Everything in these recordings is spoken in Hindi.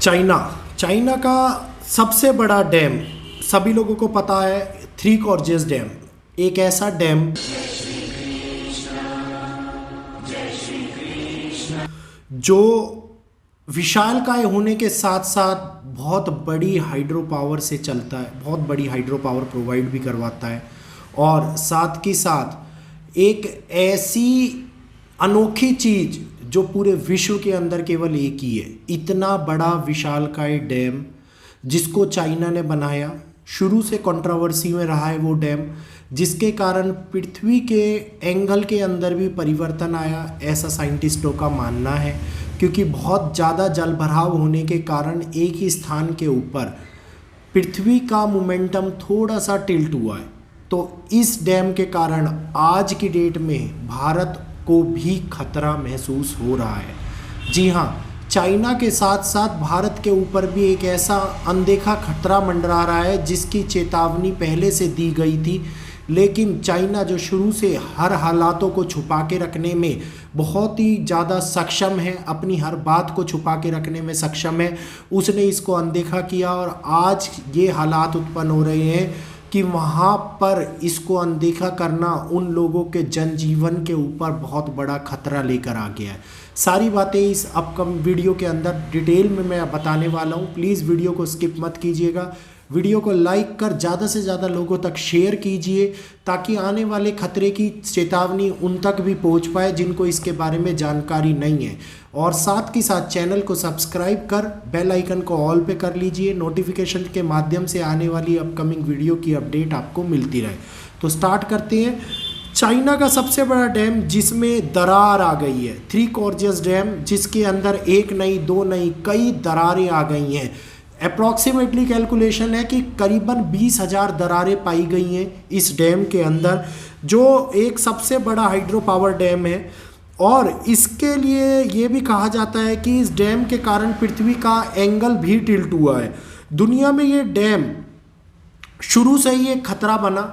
चाइना चाइना का सबसे बड़ा डैम सभी लोगों को पता है, थ्री गॉर्जियस डैम। एक ऐसा डैम जो विशालकाय होने के साथ साथ बहुत बड़ी हाइड्रो पावर से चलता है, बहुत बड़ी हाइड्रो पावर प्रोवाइड भी करवाता है, और साथ के साथ एक ऐसी अनोखी चीज़ जो पूरे विश्व के अंदर केवल एक ही है। इतना बड़ा विशालकाय डैम जिसको चाइना ने बनाया, शुरू से कंट्रोवर्सी में रहा है वो डैम, जिसके कारण पृथ्वी के एंगल के अंदर भी परिवर्तन आया, ऐसा साइंटिस्टों का मानना है। क्योंकि बहुत ज़्यादा जल भराव होने के कारण एक ही स्थान के ऊपर पृथ्वी का मोमेंटम थोड़ा सा टिल्ट हुआ है। तो इस डैम के कारण आज की डेट में भारत को भी खतरा महसूस हो रहा है। जी हाँ, चाइना के साथ साथ भारत के ऊपर भी एक ऐसा अनदेखा खतरा मंडरा रहा है जिसकी चेतावनी पहले से दी गई थी, लेकिन चाइना जो शुरू से हर हालातों को छुपा के रखने में बहुत ही ज़्यादा सक्षम है, अपनी हर बात को छुपा के रखने में सक्षम है, उसने इसको अनदेखा किया और आज ये हालात उत्पन्न हो रहे हैं कि वहाँ पर इसको अनदेखा करना उन लोगों के जनजीवन के ऊपर बहुत बड़ा खतरा लेकर आ गया है। सारी बातें इस अपकमिंग वीडियो के अंदर डिटेल में मैं बताने वाला हूँ। प्लीज़ वीडियो को स्किप मत कीजिएगा, वीडियो को लाइक कर ज़्यादा से ज़्यादा लोगों तक शेयर कीजिए ताकि आने वाले खतरे की चेतावनी उन तक भी पहुंच पाए जिनको इसके बारे में जानकारी नहीं है। और साथ के साथ चैनल को सब्सक्राइब कर बेल आइकन को ऑल पे कर लीजिए, नोटिफिकेशन के माध्यम से आने वाली अपकमिंग वीडियो की अपडेट आपको मिलती रहे। तो स्टार्ट करते हैं। चाइना का सबसे बड़ा डैम जिसमें दरार आ गई है, थ्री गॉर्जियस डैम, जिसके अंदर एक नहीं दो नहीं कई दरारें आ गई हैं। अप्रॉक्सीमेटली कैलकुलेशन है कि करीबन 20,000 दरारें पाई गई हैं इस डैम के अंदर, जो एक सबसे बड़ा हाइड्रो पावर डैम है। और इसके लिए ये भी कहा जाता है कि इस डैम के कारण पृथ्वी का एंगल भी टिल्ट हुआ है। दुनिया में ये डैम शुरू से ही एक खतरा बना।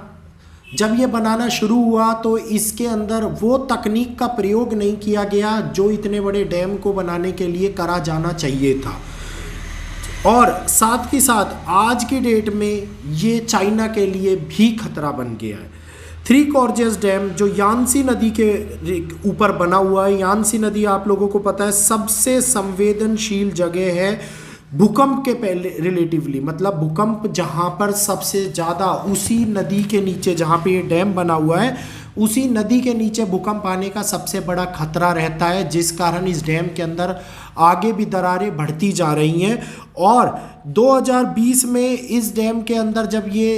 जब ये बनाना शुरू हुआ तो इसके अंदर वो तकनीक का प्रयोग नहीं किया गया जो इतने बड़े डैम को बनाने के लिए करा जाना चाहिए था। और साथ ही साथ आज की डेट में ये चाइना के लिए भी खतरा बन गया है। थ्री गॉर्जियस डैम जो यांसी नदी के ऊपर बना हुआ है। यांसी नदी आप लोगों को पता है सबसे संवेदनशील जगह है भूकंप के पहले रिलेटिवली, मतलब भूकंप जहाँ पर सबसे ज़्यादा उसी नदी के नीचे जहाँ पे ये डैम बना हुआ है उसी नदी के नीचे भूकंप आने का सबसे बड़ा खतरा रहता है, जिस कारण इस डैम के अंदर आगे भी दरारें बढ़ती जा रही हैं। और 2020 में इस डैम के अंदर जब ये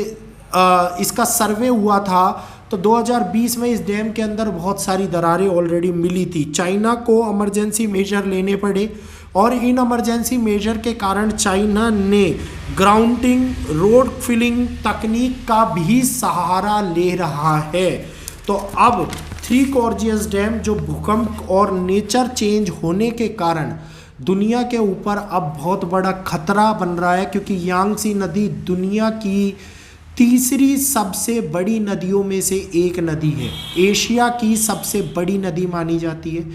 इसका सर्वे हुआ था तो 2020 में इस डैम के अंदर बहुत सारी दरारें ऑलरेडी मिली थी। चाइना को इमरजेंसी मेजर लेने पड़े और इन इमरजेंसी मेजर के कारण चाइना ने ग्राउंडिंग रोड फिलिंग तकनीक का भी सहारा ले रहा है। तो अब थ्री गॉर्जियस डैम जो भूकंप और नेचर चेंज होने के कारण दुनिया के ऊपर अब बहुत बड़ा खतरा बन रहा है, क्योंकि यांसी नदी दुनिया की तीसरी सबसे बड़ी नदियों में से एक नदी है, एशिया की सबसे बड़ी नदी मानी जाती है।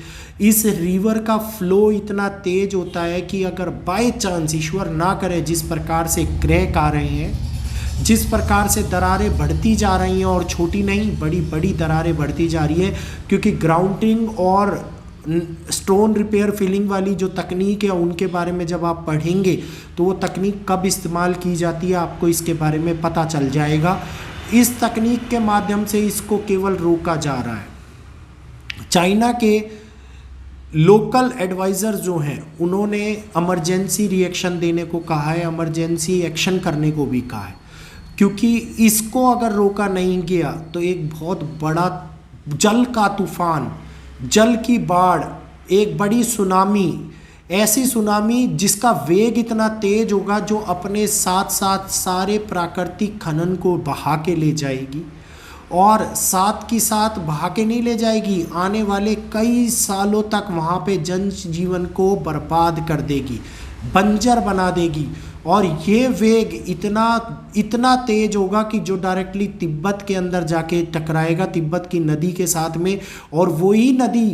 इस रिवर का फ्लो इतना तेज होता है कि अगर बाय चांस ईश्वर ना करे जिस प्रकार से क्रैक आ रहे हैं, जिस प्रकार से दरारें बढ़ती जा रही हैं, और छोटी नहीं बड़ी बड़ी दरारें बढ़ती जा रही है, क्योंकि ग्राउंडिंग और स्टोन रिपेयर फिलिंग वाली जो तकनीक है उनके बारे में जब आप पढ़ेंगे तो वो तकनीक कब इस्तेमाल की जाती है आपको इसके बारे में पता चल जाएगा। इस तकनीक के माध्यम से इसको केवल रोका जा रहा है। चाइना के लोकल एडवाइज़र जो हैं उन्होंने इमरजेंसी रिएक्शन देने को कहा है, इमरजेंसी एक्शन करने को भी कहा है, क्योंकि इसको अगर रोका नहीं गया तो एक बहुत बड़ा जल का तूफान, जल की बाढ़, एक बड़ी सुनामी, ऐसी सुनामी जिसका वेग इतना तेज होगा जो अपने साथ साथ सारे प्राकृतिक खनन को बहा के ले जाएगी, और साथ की साथ बहा के नहीं ले जाएगी, आने वाले कई सालों तक वहाँ पे जनजीवन को बर्बाद कर देगी, बंजर बना देगी। और ये वेग इतना तेज होगा कि जो डायरेक्टली तिब्बत के अंदर जाके टकराएगा, तिब्बत की नदी के साथ में, और वही नदी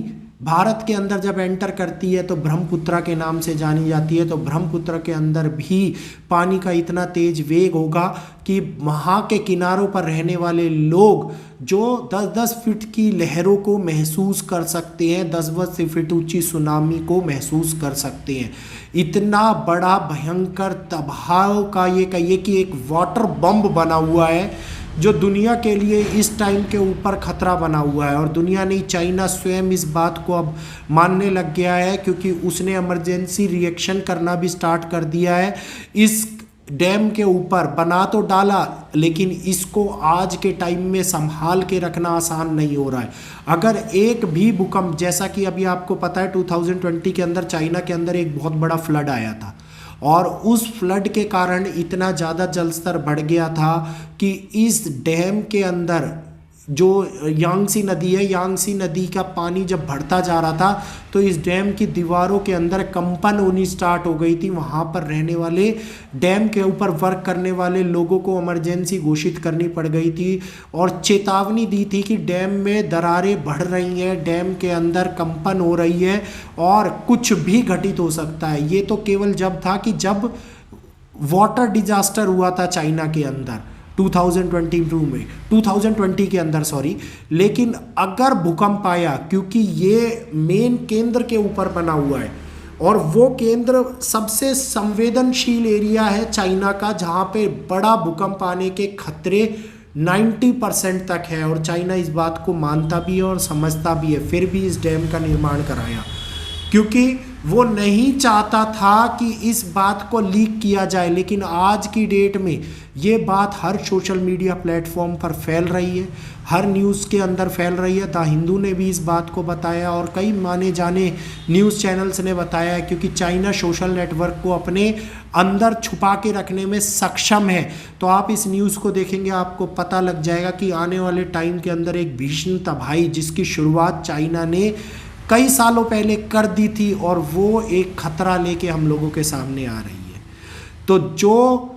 भारत के अंदर जब एंटर करती है तो ब्रह्मपुत्रा के नाम से जानी जाती है। तो ब्रह्मपुत्र के अंदर भी पानी का इतना तेज वेग होगा कि वहाँ के किनारों पर रहने वाले लोग जो 10-10 फीट की लहरों को महसूस कर सकते हैं, 10-10 फीट ऊंची सुनामी को महसूस कर सकते हैं। इतना बड़ा भयंकर तबाह का ये कहिए कि एक वाटर बम बना हुआ है जो दुनिया के लिए इस टाइम के ऊपर खतरा बना हुआ है। और दुनिया नहीं, चाइना स्वयं इस बात को अब मानने लग गया है, क्योंकि उसने इमरजेंसी रिएक्शन करना भी स्टार्ट कर दिया है। इस डैम के ऊपर बना तो डाला, लेकिन इसको आज के टाइम में संभाल के रखना आसान नहीं हो रहा है। अगर एक भी भूकंप, जैसा कि अभी आपको पता है 2020 के अंदर चाइना के अंदर एक बहुत बड़ा फ्लड आया था, और उस फ्लड के कारण इतना ज़्यादा जल स्तर बढ़ गया था कि इस डैम के अंदर जो यांगसी नदी है, यांगसी नदी का पानी जब बढ़ता जा रहा था तो इस डैम की दीवारों के अंदर कंपन होनी स्टार्ट हो गई थी। वहाँ पर रहने वाले, डैम के ऊपर वर्क करने वाले लोगों को इमरजेंसी घोषित करनी पड़ गई थी और चेतावनी दी थी कि डैम में दरारें बढ़ रही हैं, डैम के अंदर कंपन हो रही है और कुछ भी घटित हो सकता है। ये तो केवल जब था कि जब वाटर डिजास्टर हुआ था चाइना के अंदर 2020 के अंदर, सॉरी। लेकिन अगर भूकंप आया, क्योंकि ये मेन केंद्र के ऊपर बना हुआ है और वो केंद्र सबसे संवेदनशील एरिया है चाइना का, जहाँ पे बड़ा भूकंप आने के खतरे 90% तक है, और चाइना इस बात को मानता भी है और समझता भी है। फिर भी इस डैम का निर्माण कराया क्योंकि वो नहीं चाहता था कि इस बात को लीक किया जाए। लेकिन आज की डेट में ये बात हर सोशल मीडिया प्लेटफॉर्म पर फैल रही है, हर न्यूज़ के अंदर फैल रही है। द हिंदू ने भी इस बात को बताया और कई माने जाने न्यूज़ चैनल्स ने बताया है, क्योंकि चाइना सोशल नेटवर्क को अपने अंदर छुपा के रखने में सक्षम है। तो आप इस न्यूज़ को देखेंगे, आपको पता लग जाएगा कि आने वाले टाइम के अंदर एक भीषण तबाही जिसकी शुरुआत चाइना ने कई सालों पहले कर दी थी, और वो एक खतरा लेके हम लोगों के सामने आ रही है। तो जो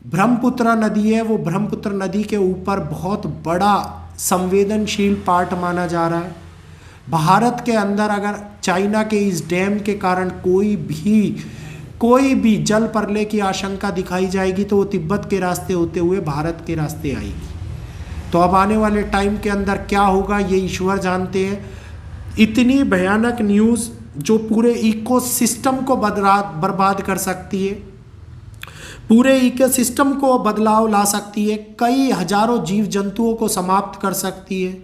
ब्रह्मपुत्र नदी है, वो ब्रह्मपुत्र नदी के ऊपर बहुत बड़ा संवेदनशील पार्ट माना जा रहा है। भारत के अंदर अगर चाइना के इस डैम के कारण कोई भी जल प्रलय की आशंका दिखाई जाएगी तो वो तिब्बत के रास्ते होते हुए भारत के रास्ते आएगी। तो अब आने वाले टाइम के अंदर क्या होगा ये ईश्वर जानते हैं। इतनी भयानक न्यूज़ जो पूरे इकोसिस्टम को बर्बाद कर सकती है, पूरे इकोसिस्टम को बदलाव ला सकती है, कई हजारों जीव जंतुओं को समाप्त कर सकती है,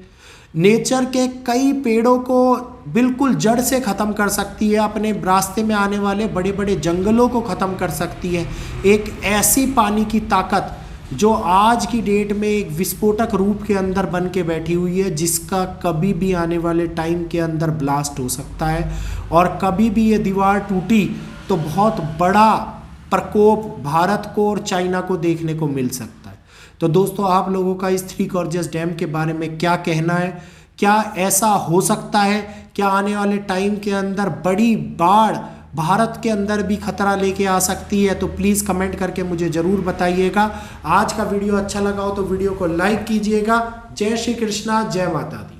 नेचर के कई पेड़ों को बिल्कुल जड़ से ख़त्म कर सकती है, अपने रास्ते में आने वाले बड़े बड़े जंगलों को ख़त्म कर सकती है। एक ऐसी पानी की ताकत जो आज की डेट में एक विस्फोटक रूप के अंदर बन के बैठी हुई है, जिसका कभी भी आने वाले टाइम के अंदर ब्लास्ट हो सकता है, और कभी भी ये दीवार टूटी तो बहुत बड़ा प्रकोप भारत को और चाइना को देखने को मिल सकता है। तो दोस्तों, आप लोगों का इस थ्री गॉर्जियस डैम के बारे में क्या कहना है? क्या ऐसा हो सकता है? क्या आने वाले टाइम के अंदर बड़ी बाढ़ भारत के अंदर भी खतरा लेके आ सकती है? तो प्लीज़ कमेंट करके मुझे ज़रूर बताइएगा। आज का वीडियो अच्छा लगा हो तो वीडियो को लाइक कीजिएगा। जय श्री कृष्णा, जय माता दी।